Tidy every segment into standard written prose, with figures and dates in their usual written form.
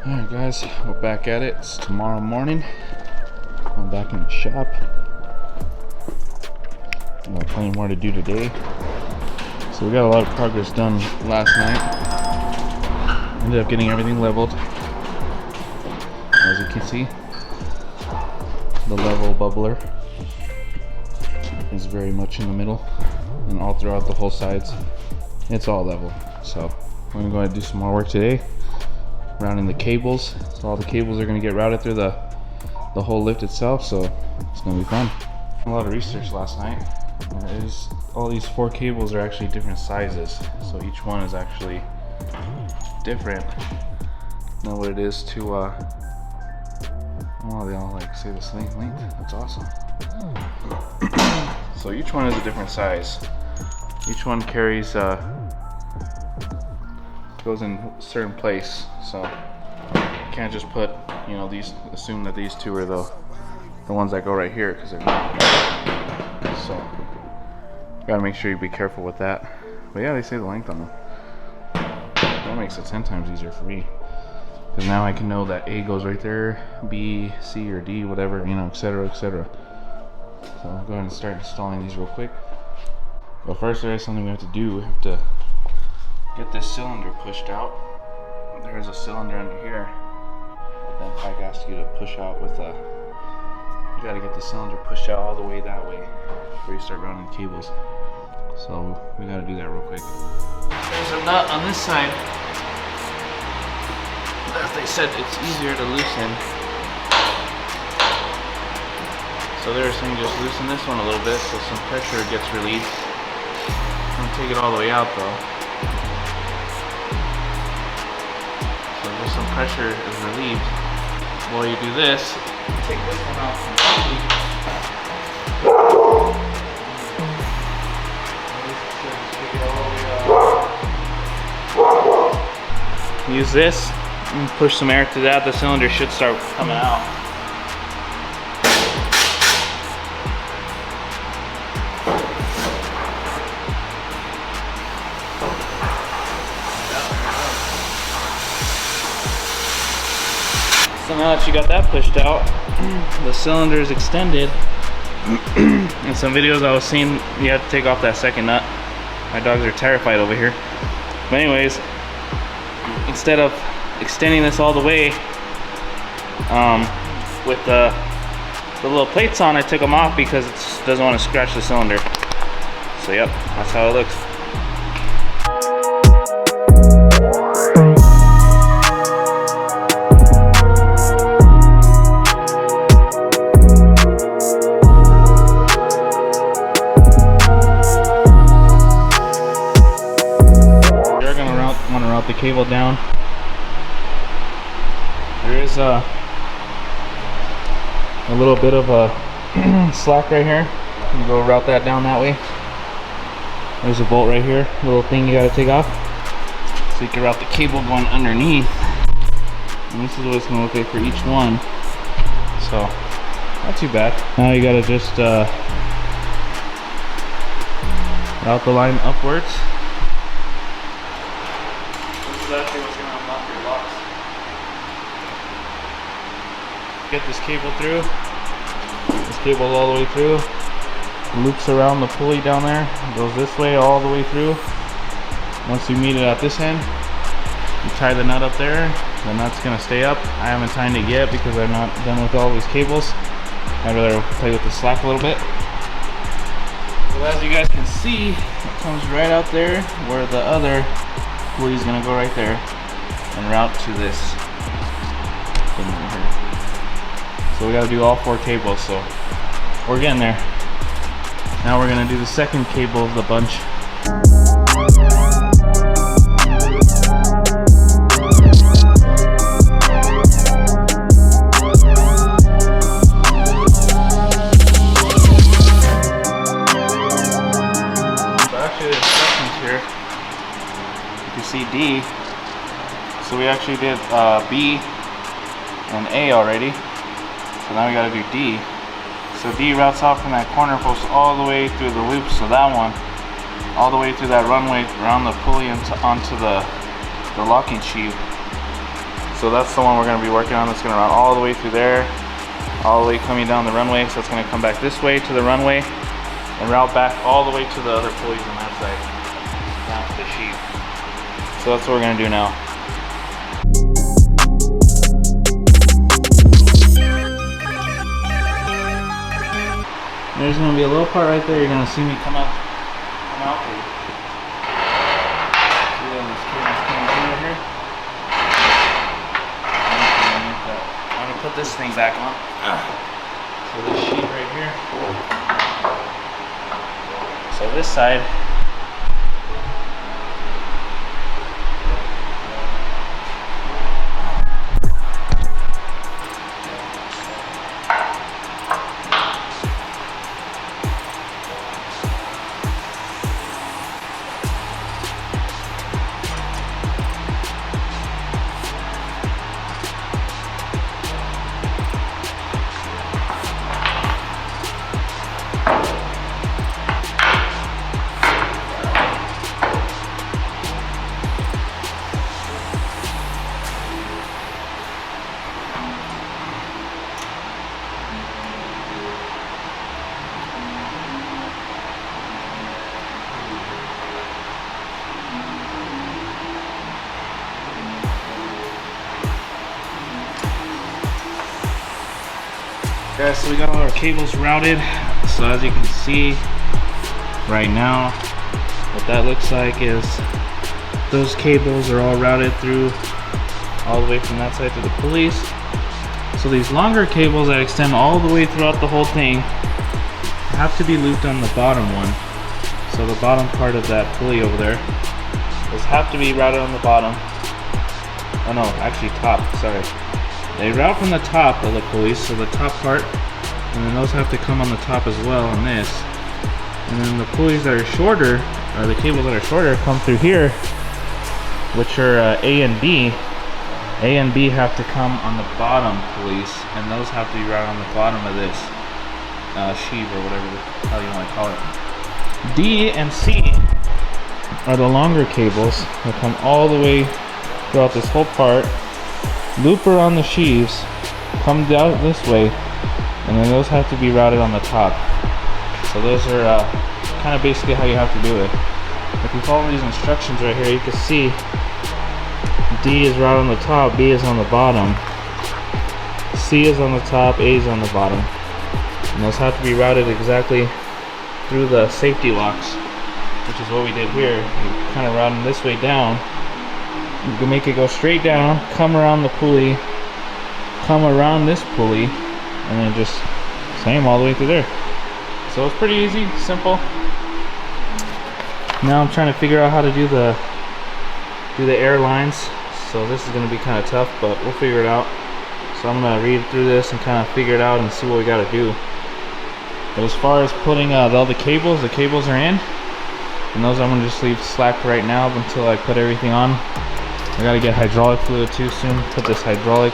Alright guys, we're back at it. It's tomorrow morning. I'm back in the shop. Got plenty more to do today. So we got a lot of progress done last night. Ended up getting everything leveled. As you can see, the level bubbler is very much in the middle, and all throughout the whole sides it's all level. So we're gonna go ahead and do some more work today, rounding the cables. So all the cables are gonna get routed through the whole lift itself, so it's gonna be fun. A lot of research last night. All these 4 cables are actually different sizes, so each one is actually different than what it is to oh, they all like say the same length. That's awesome. So each one is a different size. Each one carries goes in a certain place, so you can't just put, you know, these, assume that these 2 are the ones that go right here, because they're not. So gotta make sure you be careful with that. But yeah, they say the length on them. That makes it 10 times easier for me, because now I can know that A goes right there, B, C, or D, whatever, you know, etc., etc. So I'll go ahead and start installing these real quick. But first, there is something we have to do. We have to get this cylinder pushed out. There's a cylinder under here that Bendpak asked you to push out with a. You gotta get the cylinder pushed out all the way that way before you start rounding the cables. So we gotta do that real quick. There's a nut on this side that they said it's easier to loosen. So they were saying just loosen this one a little bit so some pressure gets released. Don't take it all the way out though. So just some pressure is relieved. While you do this, take this one out completely. Use this and push some air through that. The cylinder should start coming out. So now that you got that pushed out, the cylinder is extended. In some videos I was seeing you have to take off that second nut. My dogs are terrified over here. But anyways, instead of extending this all the way with the little plates on, I took them off because it doesn't want to scratch the cylinder. So yep, that's how it looks. The cable down. There is a little bit of a slack right here. You go route that down that way. There's a bolt right here, a little thing you got to take off, so you can route the cable going underneath. And this is what it's going to look like for each one. So not too bad. Now you got to just route the line upwards. Exactly what's going to unlock your locks. Get this cable through. This cable all the way through. Loops around the pulley down there. Goes this way all the way through. Once you meet it at this end, you tie the nut up there. The nut's going to stay up. I haven't tied it yet because I'm not done with all these cables. I'd rather play with the slack a little bit. So as you guys can see, it comes right out there where the other pulley is going to go right there and route to this thing right here. So we got to do all 4 cables, so we're getting there. Now we're going to do the second cable of the bunch. So actually the instructions here, you see D, so we actually did B and A already, so now we got to do D. So D routes out from that corner post all the way through the loop, so that one, all the way through that runway, around the pulley onto the locking sheave. So that's the one we're gonna be working on. That's gonna run all the way through there, all the way coming down the runway. So it's gonna come back this way to the runway and route back all the way to the other pulleys on that side, down to the sheet. So that's what we're gonna do now. There's gonna be a little part right there. You're gonna see me come out. See where this cable's coming through right here. I'm gonna put this thing back on. So this sheet right here. So this side. Guys, so we got all our cables routed. So as you can see right now, what that looks like is those cables are all routed through all the way from that side to the pulleys. So these longer cables that extend all the way throughout the whole thing have to be looped on the bottom one. So the bottom part of that pulley over there, those have to be routed on the bottom. Oh no, actually top, sorry. They route from the top of the pulleys, so the top part, and then those have to come on the top as well on this. And then the pulleys that are shorter, or the cables that are shorter, come through here, which are A and B. A and B have to come on the bottom pulleys, and those have to be routed on the bottom of this sheave or whatever the hell you want to call it. D and C are the longer cables that come all the way throughout this whole part, loop around the sheaves, come down this way, and then those have to be routed on the top. So those are kind of basically how you have to do it. If you follow these instructions right here, you can see D is routed on the top, B is on the bottom, C is on the top, A is on the bottom. And those have to be routed exactly through the safety locks, which is what we did here. You kind of route them this way down. You can make it go straight down, come around the pulley, come around this pulley, and then just same all the way through there. So it's pretty easy, simple. Now I'm trying to figure out how to do the air lines. So this is going to be kind of tough, but we'll figure it out. So I'm going to read through this and kind of figure it out and see what we got to do. But as far as putting all the cables are in, and those I'm going to just leave slack right now until I put everything on. I got to get hydraulic fluid too soon, put this hydraulic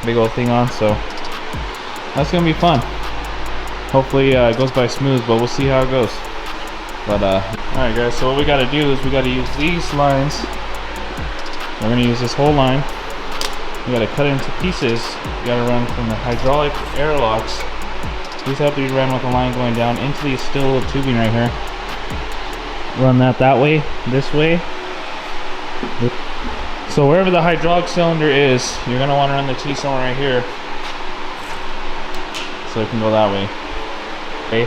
big old thing on, so that's going to be fun. Hopefully it goes by smooth, but we'll see how it goes. But alright guys, so what we got to do is we got to use these lines. We're going to use this whole line. We got to cut it into pieces. We got to run from the hydraulic airlocks. These have to be run with a line going down into these steel little tubing right here. Run that way, this way. So wherever the hydraulic cylinder is, you're going to want to run the T-cylinder right here, so it can go that way. Okay,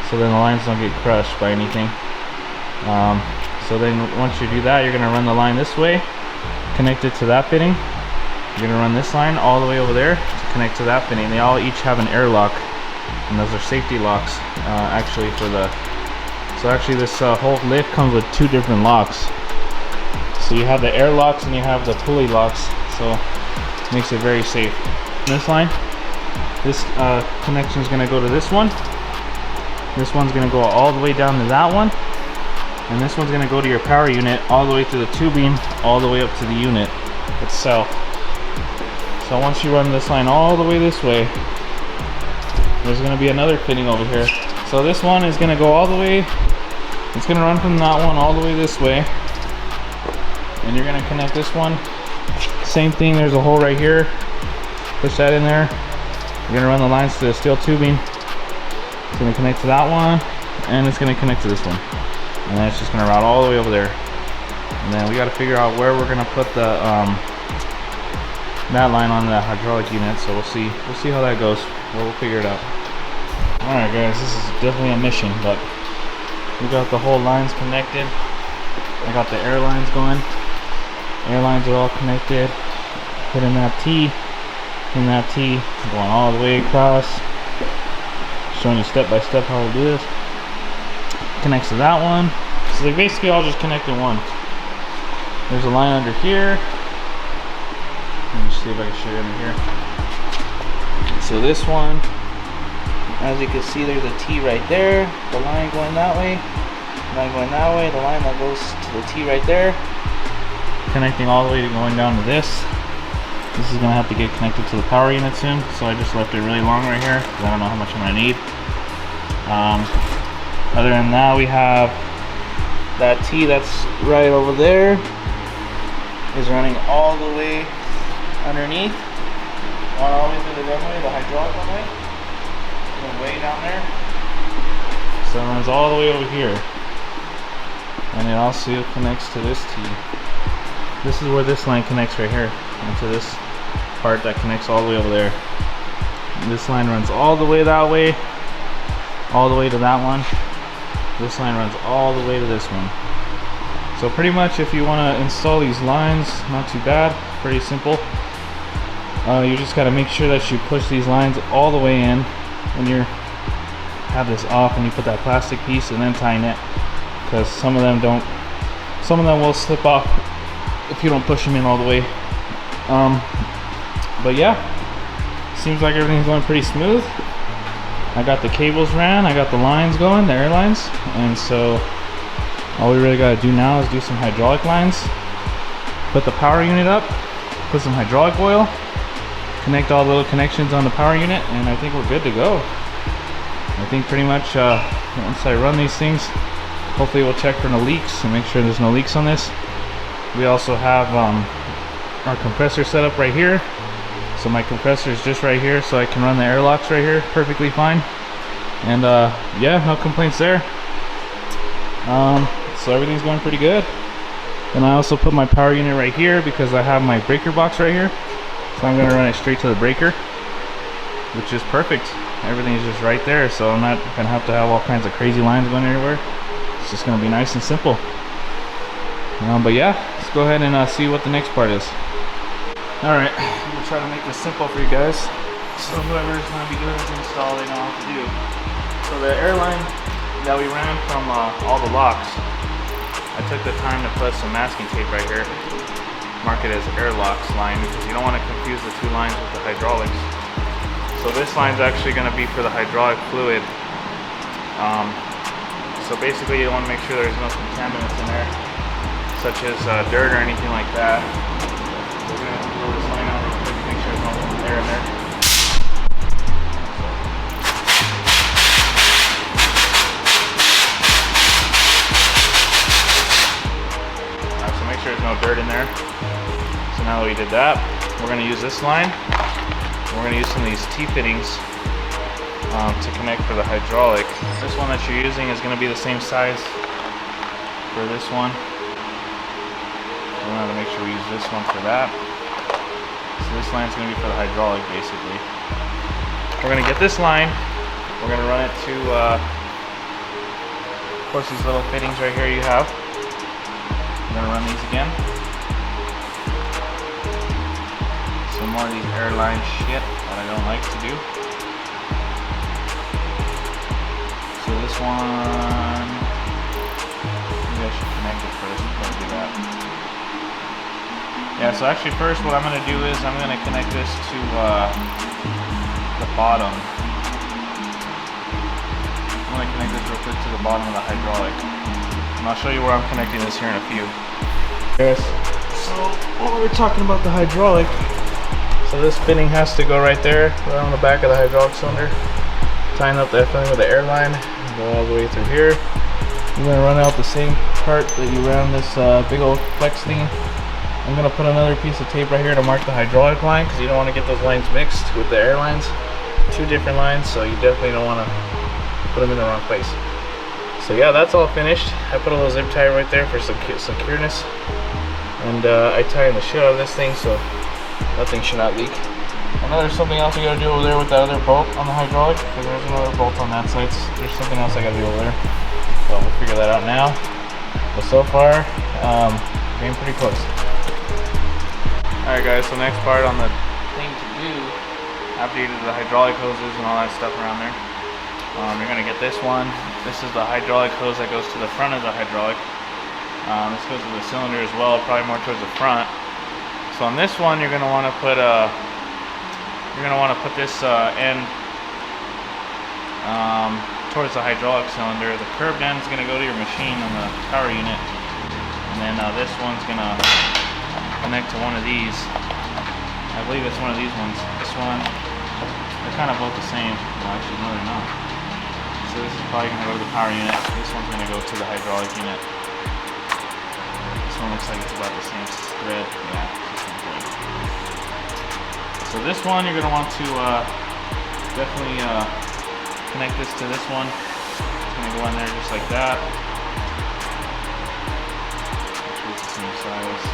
so then the lines don't get crushed by anything. So then once you do that, you're going to run the line this way, connect it to that fitting. You're going to run this line all the way over there to connect to that fitting. They all each have an airlock, and those are safety locks actually for the. So actually this whole lift comes with two different locks. So you have the air locks and you have the pulley locks, so it makes it very safe. This line, this connection is going to go to this one. This one's going to go all the way down to that one, and this one's going to go to your power unit all the way through the tubing, all the way up to the unit itself. So once you run this line all the way this way, there's going to be another fitting over here. So this one is going to go all the way, it's going to run from that one all the way this way, and you're going to connect this one same thing, there's a hole right here. Push that in there. You're gonna run the lines to the steel tubing. It's gonna connect to that one, and it's gonna connect to this one. And then it's just gonna route all the way over there. And then we gotta figure out where we're gonna put the that line on the hydraulic unit. So we'll see how that goes. We'll figure it out. Alright guys, this is definitely a mission, but we got the whole lines connected. I got the air lines going. Air lines are all connected. Hitting that T, hitting that T, going all the way across. Showing you step by step how to do this. Connects to that one. So they basically all just connect in one. There's a line under here. Let me see if I can show you under here. So this one, as you can see, there's a T right there. The line going that way. The line going that way. The line that goes to the T right there. Connecting all the way to going down to this. This is gonna have to get connected to the power unit soon. So I just left it really long right here because I don't know how much I'm gonna need. Other than that, we have that T that's right over there is running all the way underneath, all the way through the runway, the hydraulic runway, way down there. So it runs all the way over here, and it also connects to this T. This is where this line connects right here, into this part that connects all the way over there. And this line runs all the way that way, all the way to that one. This line runs all the way to this one. So pretty much if you want to install these lines, not too bad, pretty simple. You just got to make sure that you push these lines all the way in when you have this off, and you put that plastic piece and then tighten it, because some of them will slip off if you don't push them in all the way. But yeah, seems like everything's going pretty smooth. I got the cables ran, I got the lines going, the air lines, and so all we really got to do now is do some hydraulic lines, put the power unit up, put some hydraulic oil, connect all the little connections on the power unit, and I think we're good to go. I think pretty much once I run these things, hopefully we'll check for no leaks and make sure there's no leaks on this. We also have our compressor set up right here. So my compressor is just right here, so I can run the airlocks right here perfectly fine. And yeah, no complaints there. So everything's going pretty good. And I also put my power unit right here because I have my breaker box right here. So I'm gonna run it straight to the breaker, which is perfect. Everything is just right there, so I'm not gonna have to have all kinds of crazy lines going everywhere. It's just gonna be nice and simple. But yeah, let's go ahead and see what the next part is. Alright, I'm gonna try to make this simple for you guys, so whoever's gonna be doing this install, they know what to do. So the airline that we ran from all the locks, I took the time to put some masking tape right here, mark it as airlocks line, because you don't want to confuse the two lines with the hydraulics. So this line's actually going to be for the hydraulic fluid. So basically you want to make sure there's no contaminants in there, such as dirt or anything like that. We're going to blow this line out real quick to make sure there's no air in there. So make sure there's no dirt in there. So now that we did that, we're going to use this line. We're going to use some of these T-fittings to connect for the hydraulic. This one that you're using is going to be the same size for this one. We're going to make sure we use this one for that. So this line is going to be for the hydraulic, basically. We're going to get this line. We're going to run it to, of course, these little fittings right here you have. I'm going to run these again. Some more of these airline shit that I don't like to do. So this one, maybe I should connect it first before I do that. Yeah, so actually first what I'm going to do is I'm going to connect this to the bottom. I'm going to connect this real quick to the bottom of the hydraulic. And I'll show you where I'm connecting this here in a few. Yes. So while we're talking about the hydraulic, so this fitting has to go right there, right on the back of the hydraulic cylinder. Tying up that filling with the airline, go all the way through here. You're going to run out the same part that you ran this big old flex thing I'm gonna put another piece of tape right here to mark the hydraulic line, because you don't want to get those lines mixed with the air lines. Two different lines, so you definitely don't want to put them in the wrong place. So yeah, that's all finished. I put a little zip tie right there for secureness, and I tie in the shit out of this thing so nothing should not leak. I know there's something else I gotta do over there with that other bolt on the hydraulic, because there's another bolt on that side. There's something else I gotta do over there, so we'll figure that out now. But so far, getting pretty close. Alright guys, so next part on the thing to do after you do the hydraulic hoses and all that stuff around there, you're going to get this one. This is the hydraulic hose that goes to the front of the hydraulic. This goes to the cylinder as well, probably more towards the front. So on this one, you're going to want to put this end towards the hydraulic cylinder. The curved end is going to go to your machine on the power unit, and then this one's going to connect to one of these. I believe it's one of these ones. This one, they're kind of both the same. Well, actually, no, they're not. So this is probably going to go to the power unit. This one's going to go to the hydraulic unit. This one looks like it's about the same thread. Yeah, it's the same thread. So this one, you're going to want to definitely connect this to this one. It's going to go in there just like that. Make sure it's the same size.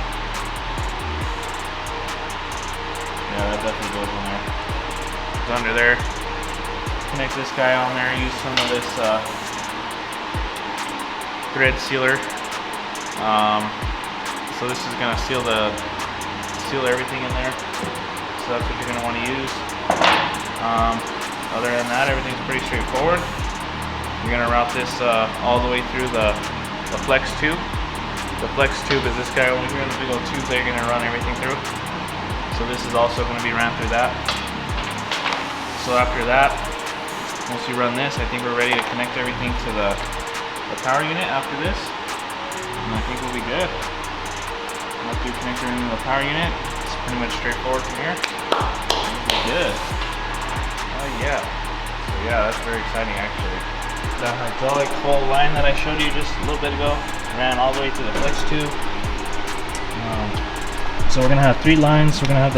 Yeah, that definitely goes in there. It's under there. Connect this guy on there. Use some of this thread sealer. So this is going to seal everything in there. So that's what you're going to want to use. Other than that, everything's pretty straightforward. You're going to route this all the way through the flex tube. The flex tube is this guy over here, the big old tube that you're going to run everything through. So this is also going to be ran through that. So after that, once you run this, I think we're ready to connect everything to the power unit after this. And I think we'll be good. After you connect everything to the power unit, it's pretty much straightforward from here. We'll be good. Oh yeah. So yeah, that's very exciting actually. The hydraulic whole line that I showed you just a little bit ago ran all the way to the flex tube. So we're gonna have 3 lines. We're gonna have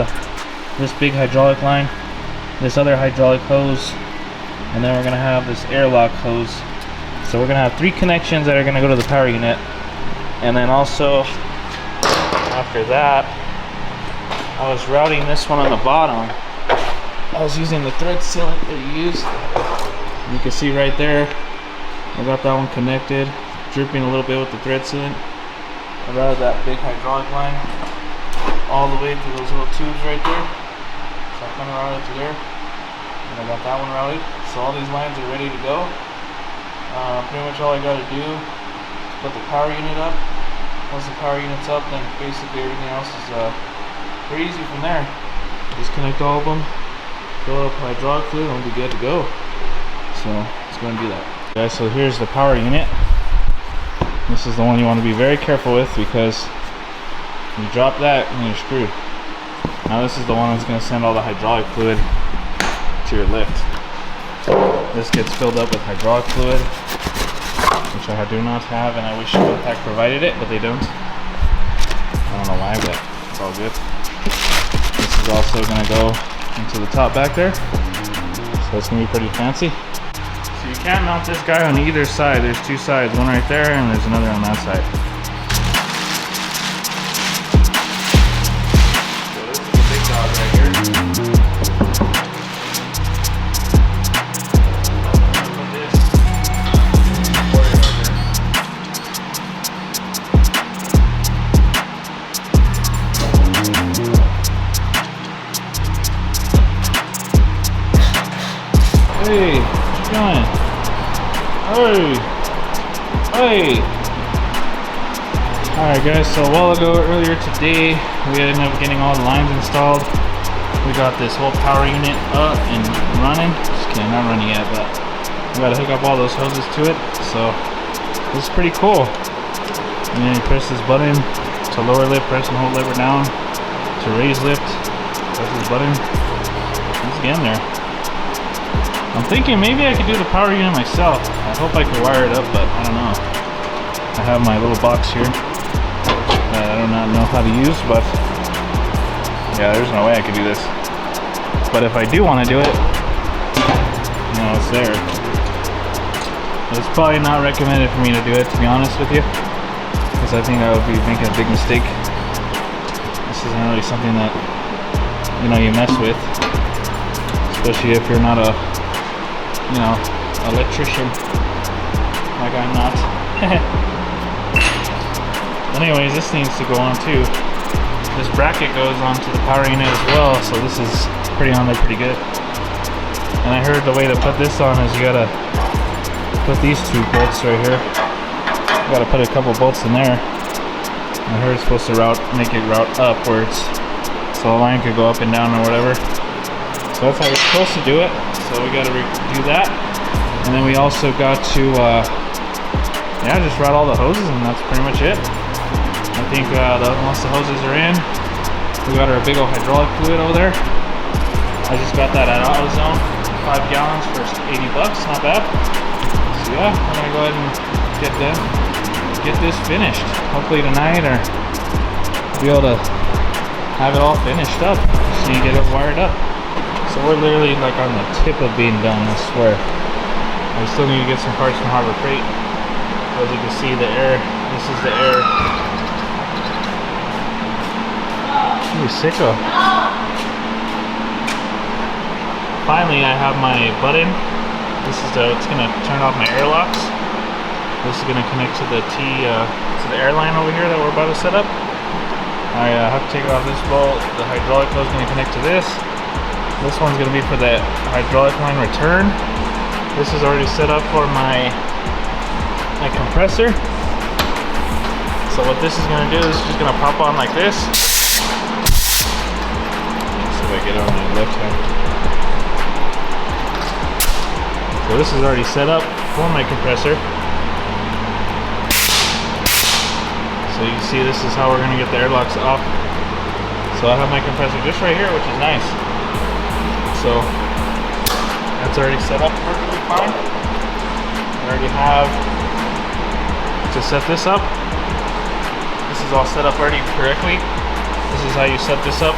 this big hydraulic line, this other hydraulic hose, and then we're gonna have this airlock hose. So we're gonna have 3 connections that are gonna go to the power unit, and then also after that, I was routing this one on the bottom. I was using the thread sealant that you use. You can see right there, I got that one connected, dripping a little bit with the thread sealant. I routed that big hydraulic line all the way to those little tubes right there. So I kind of routed to there, and I got that one routed. So all these lines are ready to go. Pretty much all I got to do is put the power unit up. Once the power unit's up, then basically everything else is pretty easy from there. Just connect all of them, fill up hydraulic fluid, and we'll be good to go. So let's go and do that. Guys, so here's the power unit. This is the one you want to be very careful with, because you drop that and you're screwed. Now this is the one that's going to send all the hydraulic fluid to your lift. This gets filled up with hydraulic fluid, which I do not have, and I wish Bendpak provided it, but they don't. I don't know why, but it's all good. This is also going to go into the top back there, so it's going to be pretty fancy. So you can't mount this guy on either side. There's 2 sides, one right there and there's another on that side. Hey, what you doing? Hey! Alright guys, so a while ago, earlier today, we ended up getting all the lines installed. We got this whole power unit up and running. Just kidding, not running yet, but we gotta hook up all those hoses to it. So, this is pretty cool. And then you press this button to lower lift, press and hold lever down. To raise lift, press this button. Let's get in there. I'm thinking maybe I could do the power unit myself. I hope I could wire it up, but I don't know. I have my little box here. I don't do not know how to use, but yeah, there's no way I could do this. But if I do want to do it, you know, it's there. It's probably not recommended for me to do it, to be honest with you, because I think I would be making a big mistake. This isn't really something that, you know, you mess with, especially if you're not a, you know, electrician like I'm not. Anyways, this needs to go on too. This bracket goes onto the power unit as well, so this is pretty on there pretty good. And I heard the way to put this on is you gotta put these two bolts right here. You gotta put a couple bolts in there. I heard it's supposed to make it route upwards, so the line could go up and down or whatever. So that's how you're supposed to do it. So we gotta do that. And then we also got to, yeah, just route all the hoses, and that's pretty much it. I think once the hoses are in, we got our big old hydraulic fluid over there. I just got that at AutoZone, 5 gallons for 80 bucks, not bad. So yeah, I'm gonna go ahead and get this finished. Hopefully tonight, or be able to have it all finished up. Just need to get it wired up. So we're literally like on the tip of being done, I swear. I still need to get some parts from Harbor Freight. As you can see, the air, this is the air. Ooh, sicko. Finally, I have my button. This is it's gonna turn off my airlocks. This is gonna connect to the to the airline over here that we're about to set up. I have to take it off this bolt. The hydraulic hose is gonna connect to this. This one's gonna be for the hydraulic line return. This is already set up for my compressor. So what this is gonna do is just gonna pop on like this. Let's see if I get it on my left hand. So this is already set up for my compressor. So you can see this is how we're gonna get the airlocks off. So I have my compressor just right here, which is nice. So that's already set up perfectly fine. I already have to set this up. This is all set up already correctly. This is how you set this up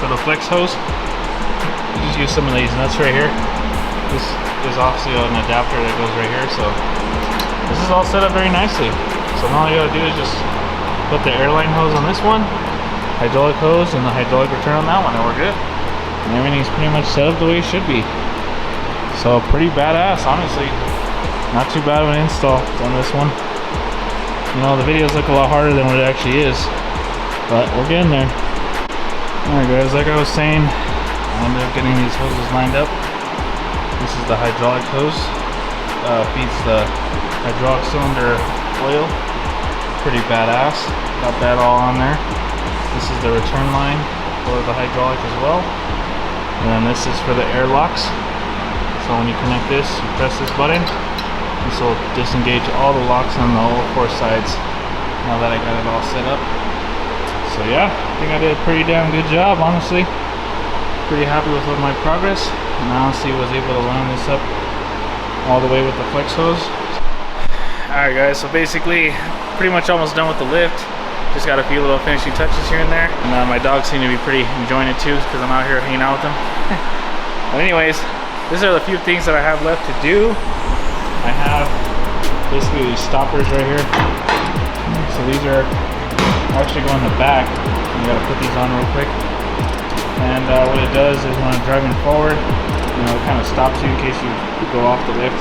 for the flex hose. You just use some of these nuts right here. This is obviously an adapter that goes right here, so this is all set up very nicely. So now all you gotta do is just put the airline hose on this one, hydraulic hose, and the hydraulic return on that one, and we're good. And everything's pretty much set up the way it should be. So pretty badass, honestly. Not too bad of an install on this one. You know, the videos look a lot harder than what it actually is, but we're getting there. Alright guys, like I was saying, I ended up getting these hoses lined up. This is the hydraulic hose. Feeds the hydraulic cylinder oil. Pretty badass. Got that all on there. This is the return line for the hydraulic as well. And then this is for the air locks. So when you connect this, you press this button. This will disengage all the locks on all 4 sides. Now that I got it all set up. So yeah, I think I did a pretty damn good job, honestly. Pretty happy with my progress. And I honestly was able to line this up all the way with the flex hose. Alright guys, so basically pretty much almost done with the lift. Just got a few little finishing touches here and there. And my dogs seem to be pretty enjoying it too, because I'm out here hanging out with them. But anyways, these are the few things that I have left to do. I have basically these stoppers right here. So these are actually go in the back. You gotta put these on real quick. And what it does is when I'm driving forward, you know, it kind of stops you in case you go off the lift.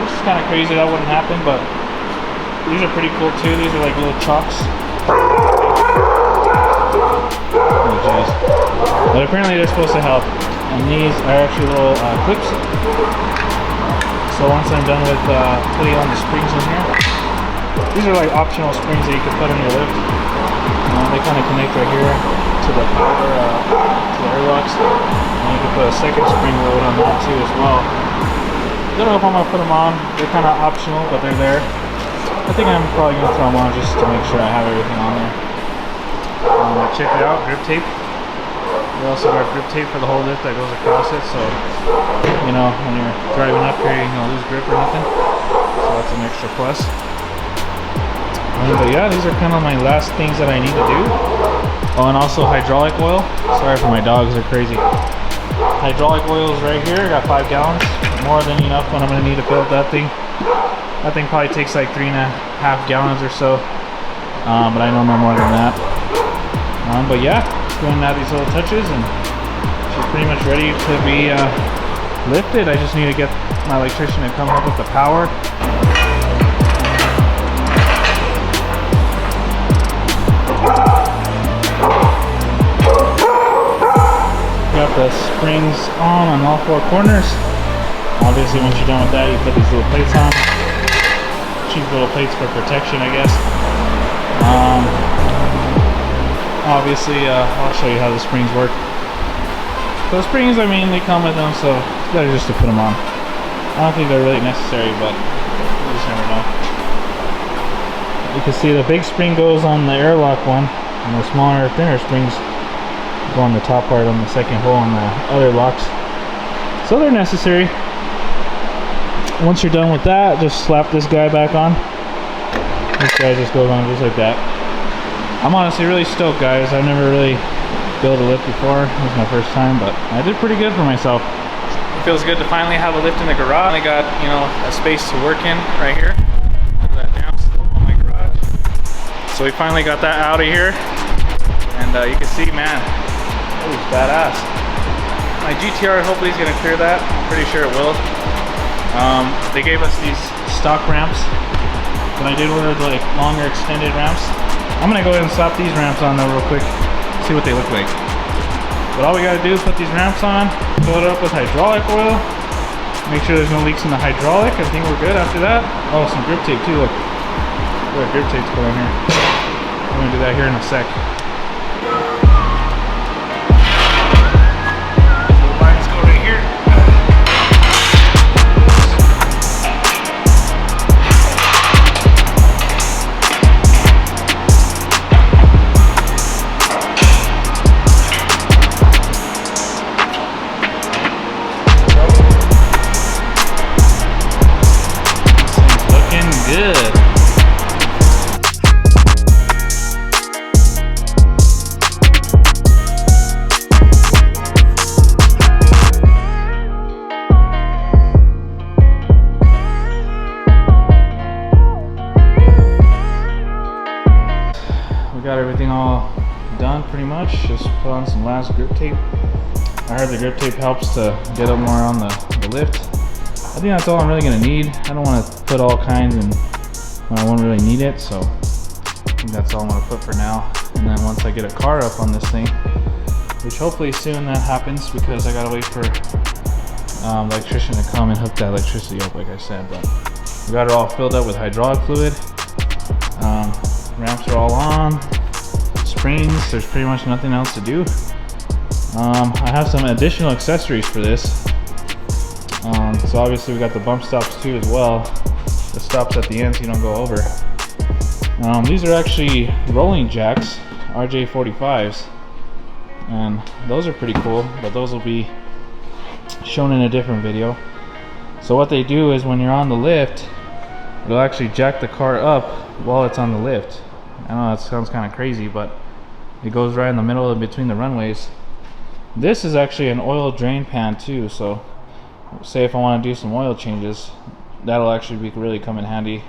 Which is kind of crazy, that wouldn't happen, but these are pretty cool too. These are like little chocks. Oh jeez. But apparently they're supposed to help. And these are actually little clips. So once I'm done with putting on the springs in here, these are like optional springs that you can put on your lift. They kind of connect right here to the power, to the airlocks. And you can put a second spring load on that too as well. I don't know if I'm gonna put them on. They're kind of optional, but they're there. I think I'm probably gonna throw them on just to make sure I have everything on there. Check it out, grip tape. We also got grip tape for the whole lift that goes across it, so you know when you're driving up here, you don't lose grip or nothing. So that's an extra plus. But yeah, these are kind of my last things that I need to do. Oh, and also hydraulic oil. Sorry for my dogs, they're crazy. Hydraulic oil is right here. I got 5 gallons, more than enough when I'm gonna need to fill up that thing. That thing probably takes like 3.5 gallons or so, but I know no more than that. But yeah, going to add these little touches, and she's pretty much ready to be lifted. I just need to get my electrician to come up with the power. Got the springs on all 4 corners. Obviously, once you're done with that, you put these little plates on. Cheap little plates for protection, I guess. Obviously, I'll show you how the springs work. So the springs, I mean, they come with them, so it's better just to put them on. I don't think they're really necessary, but you just never know. You can see the big spring goes on the airlock one, and the smaller, thinner springs go on the top part on the second hole on the other locks. So they're necessary. Once you're done with that, just slap this guy back on. This guy just goes on just like that. I'm honestly really stoked, guys. I've never really built a lift before. It was my first time, but I did pretty good for myself. It feels good to finally have a lift in the garage. I got, you know, a space to work in right here. That down slope on my garage. So we finally got that out of here, and you can see, man, it was badass. My GTR hopefully is gonna clear that. I'm pretty sure it will. They gave us these stock ramps, but I did order the like longer extended ramps. I'm gonna go ahead and slap these ramps on though real quick, see what they look like. But all we gotta do is put these ramps on, fill it up with hydraulic oil, make sure there's no leaks in the hydraulic. I think we're good after that. Oh, some grip tape too, look. Look, grip tape's going here. I'm gonna do that here in a sec. Lines go right here. Good. We got everything all done pretty much. Just put on some last grip tape. I heard the grip tape helps to get up more on the lift. I think that's all I'm really gonna need. I don't want to put all kinds and when I won't really need it, so I think that's all I'm gonna put for now. And then once I get a car up on this thing, which hopefully soon that happens because I gotta wait for the electrician to come and hook that electricity up, like I said. But we got it all filled up with hydraulic fluid. Ramps are all on. Springs, there's pretty much nothing else to do. I have some additional accessories for this. So obviously we got the bump stops too as well. The stops at the end so you don't go over. These are actually rolling jacks, RJ45s, and those are pretty cool, but those will be shown in a different video. So what they do is when you're on the lift, it'll actually jack the car up while it's on the lift. I know that sounds kind of crazy, but it goes right in the middle of between the runways. This is actually an oil drain pan too, so say if I want to do some oil changes, that'll actually be really come in handy.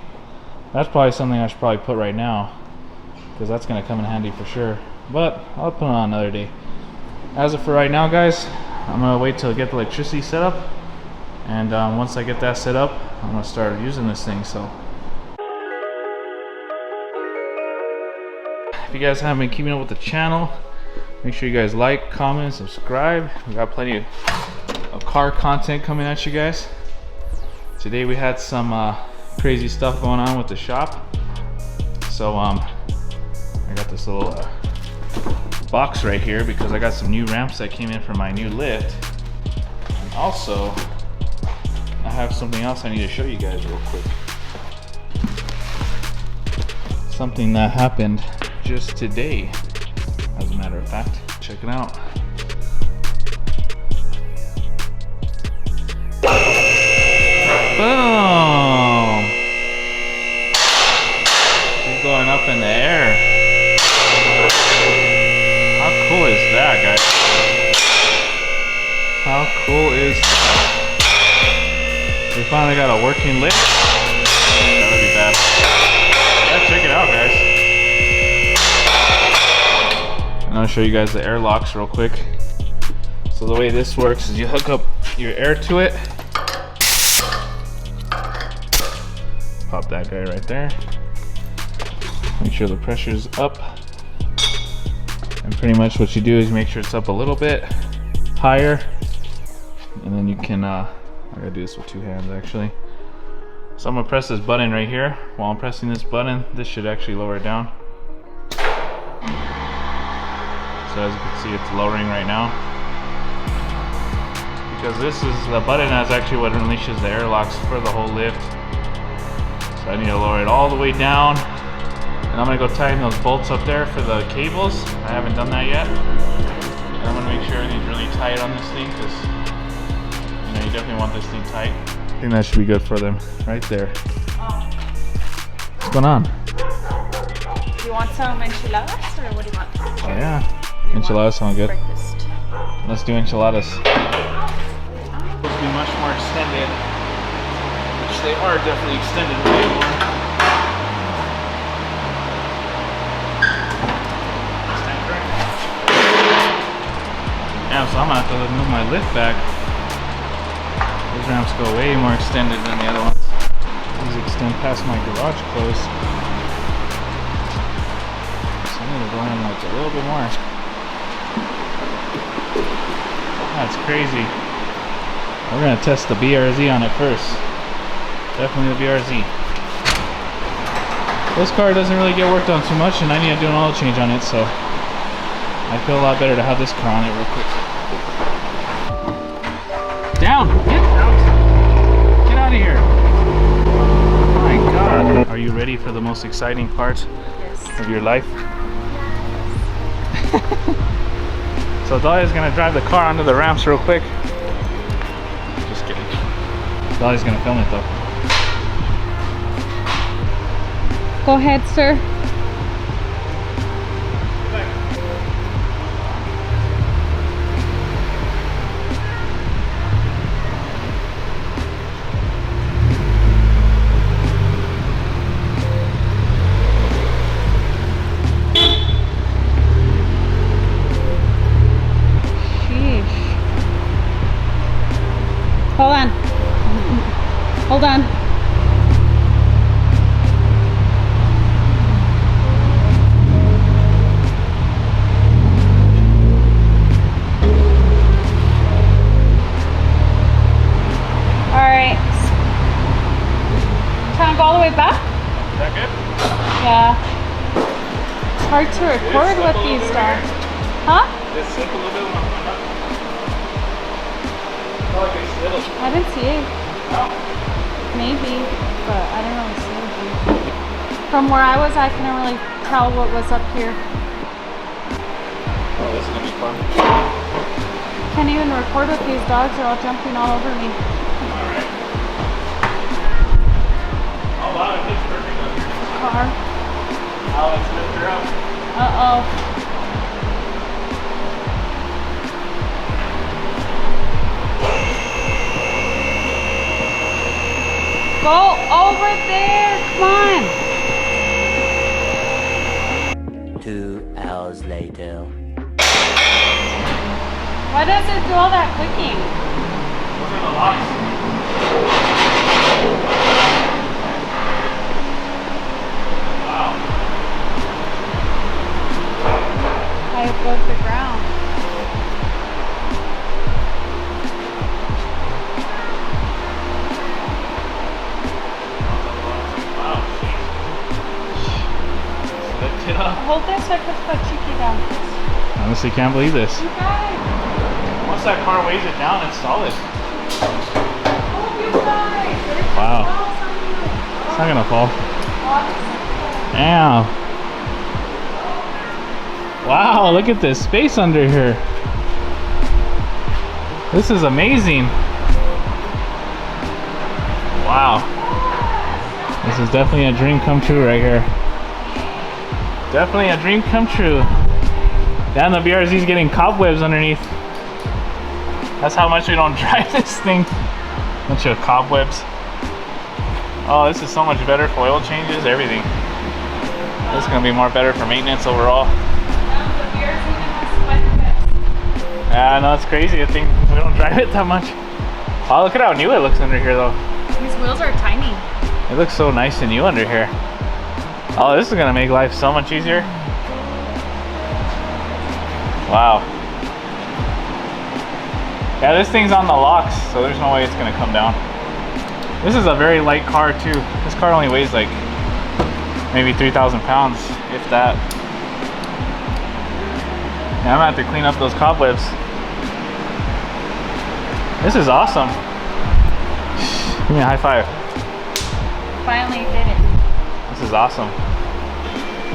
That's probably something I should probably put right now, because that's going to come in handy for sure, but I'll put it on another day. As of for right now, guys, I'm going to wait till I get the electricity set up, and once I get that set up, I'm going to start using this thing. So if you guys haven't been keeping up with the channel, make sure you guys like, comment, subscribe. We got plenty of car content coming at you guys. Today we had some crazy stuff going on with the shop. So I got this little box right here because I got some new ramps that came in for my new lift. And also I have something else I need to show you guys real quick. Something that happened just today, as a matter of fact. Check it out. Boom! She's going that, guys? How cool is that? We finally got a working lift. That would be bad. Yeah, check it out, guys. And I'll show you guys the air locks real quick. So the way this works is you hook up your air to it. Pop that guy right there. Make sure the pressure's up. And pretty much what you do is make sure it's up a little bit higher. And then you can, I gotta do this with 2 hands actually. So I'm gonna press this button right here. While I'm pressing this button, this should actually lower it down. So as you can see, it's lowering right now. Because this is, the button is actually what unleashes the airlocks for the whole lift. So I need to lower it all the way down. And I'm gonna go tighten those bolts up there for the cables. I haven't done that yet. And I'm gonna make sure everything's really tight on this thing, because you know, you definitely want this thing tight. I think that should be good for them, right there. What's going on? Do you want some enchiladas, or what do you want? Oh yeah, enchiladas sound good. Breakfast. Let's do enchiladas. Supposed to be much more extended, which they are definitely extended way more. Yeah, so I'm gonna have to move my lift back. These ramps go way more extended than the other ones. These extend past my garage close. So I need to go in like a little bit more. That's crazy. We're gonna test the BRZ on it first. Definitely the BRZ. This car doesn't really get worked on too much, and I need to do an oil change on it, so I feel a lot better to have this car on it real quick. Down! Get out! Get out of here! Oh my god. Are you ready for the most exciting part of your life? So Dahlia's gonna drive the car onto the ramps real quick. Just kidding. Dahlia's gonna film it though. Go ahead, sir. Hold on. Hold on. Alright. Trying to go all the way back? Is that good? Yeah. It's hard to record with these dogs. Huh? Just slip a little bit on my I didn't see it. No. Maybe, but I didn't really see anything. From where I was, I couldn't really tell what was up here. Oh, this is gonna be fun. Can't even record with these dogs. They're all jumping all over me. Alright. Oh wow, it fits perfect up here. Car. Oh, let's lift her up. Uh-oh. Go over there, come on. 2 hours later. Why does it do all that clicking? Those are the locks. Wow. High above the ground. Hold this so I can put Chiqui down. Honestly, can't believe this. You guys! Once that car weighs it down, it's solid. Hold you guys! Wow. It's not gonna fall. Damn. Wow, look at this space under here. This is amazing. Wow. This is definitely a dream come true right here. Definitely a dream come true. Damn, the BRZ's getting cobwebs underneath. That's how much we don't drive this thing. Bunch of cobwebs. Oh, this is so much better for oil changes, everything. This is gonna be more better for maintenance overall. Yeah, no, it's crazy. I think we don't drive it that much. Oh, look at how new it looks under here though. These wheels are tiny. It looks so nice and new under here. Oh, this is gonna make life so much easier. Wow. Yeah, this thing's on the locks, so there's no way it's gonna come down. This is a very light car too. This car only weighs like maybe 3,000 pounds, if that. Yeah, I'm gonna have to clean up those cobwebs. This is awesome. Give me a high five. Finally did it. This is awesome.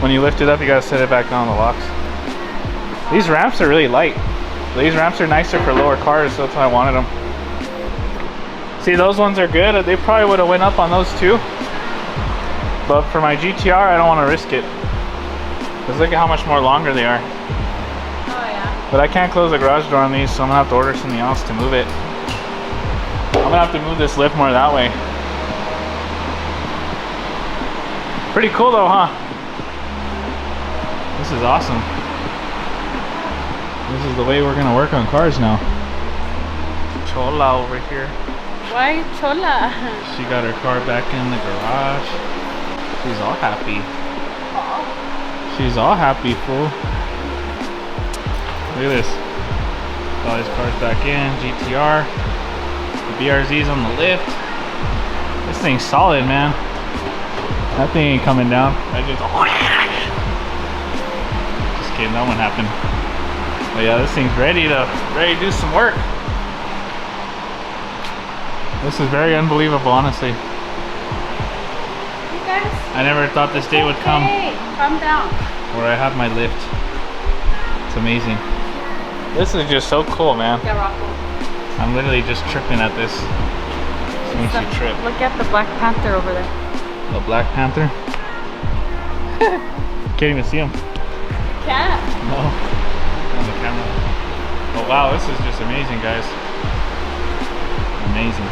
When you lift it up, you gotta set it back on the locks. These ramps are really light. These ramps are nicer for lower cars, so that's why I wanted them. See, those ones are good. They probably would have went up on those too. But for my GTR, I don't want to risk it. Because look at how much more longer they are. Oh yeah. But I can't close the garage door on these, so I'm gonna have to order something else to move it. I'm gonna have to move this lift more that way. Pretty cool though, huh? This is awesome. This is the way we're gonna work on cars now. Chola over here. Why chola? She got her car back in the garage. She's all happy. She's all happy, fool. Look at this. All these cars back in. GTR. The BRZ's on the lift. This thing's solid, man. That thing ain't coming down. Just kidding, that one happened. But yeah, this thing's ready to do some work. This is very unbelievable, honestly. You guys? I never thought this day would come Hey, calm down. where I have my lift. It's amazing. This is just so cool, man. Yeah, Rocco. I'm literally just tripping at this. This makes you trip. Look at the Black Panther over there. The Black Panther. Can't even see him. Cat. No. On the camera. Oh wow, this is just amazing, guys. Amazing.